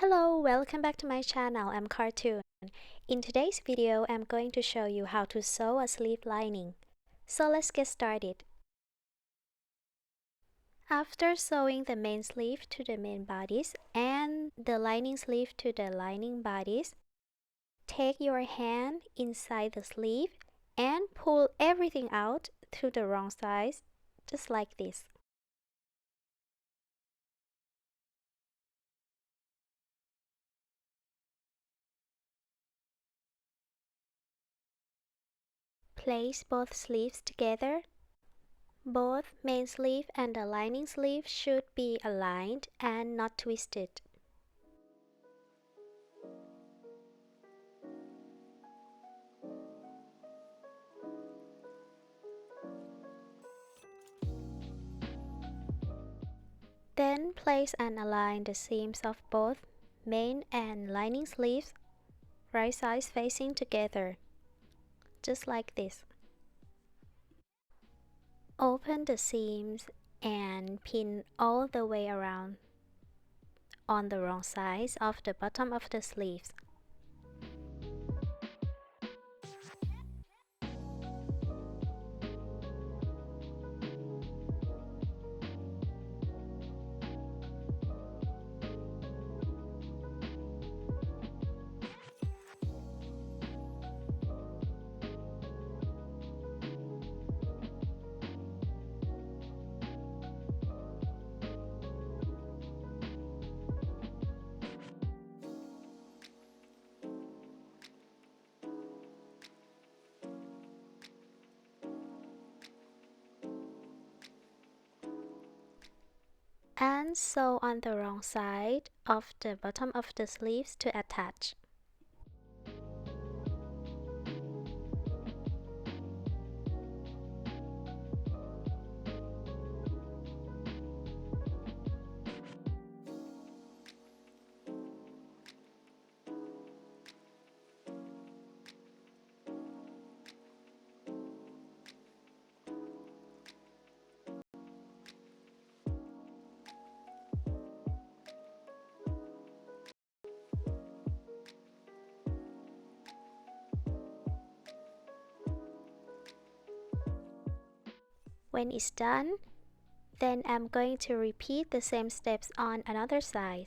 Hello, welcome back to my channel. I'm Cartoon. In today's video, I'm going to show you how to sew a sleeve lining. So let's get started. After sewing the main sleeve to the main bodice and the lining sleeve to the lining bodice, take your hand inside the sleeve and pull everything out to the wrong side, just like this. Place both sleeves together. Both main sleeve and the lining sleeve should be aligned and not twisted. Then place and align the seams of both main and lining sleeves, right sides facing together, just like this. Open the seams and pin all the way around on the wrong sides of the bottom of the sleeves. And sew on the wrong side of the bottom of the sleeves to attach. When it's done, then I'm going to repeat the same steps on another side.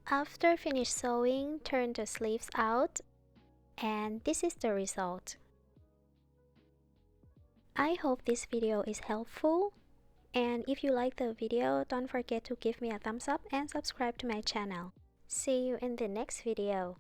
After finished sewing, turn the sleeves out, and this is the result. I hope this video is helpful, and if you like the video, don't forget to give me a thumbs up and subscribe to my channel. See you in the next video.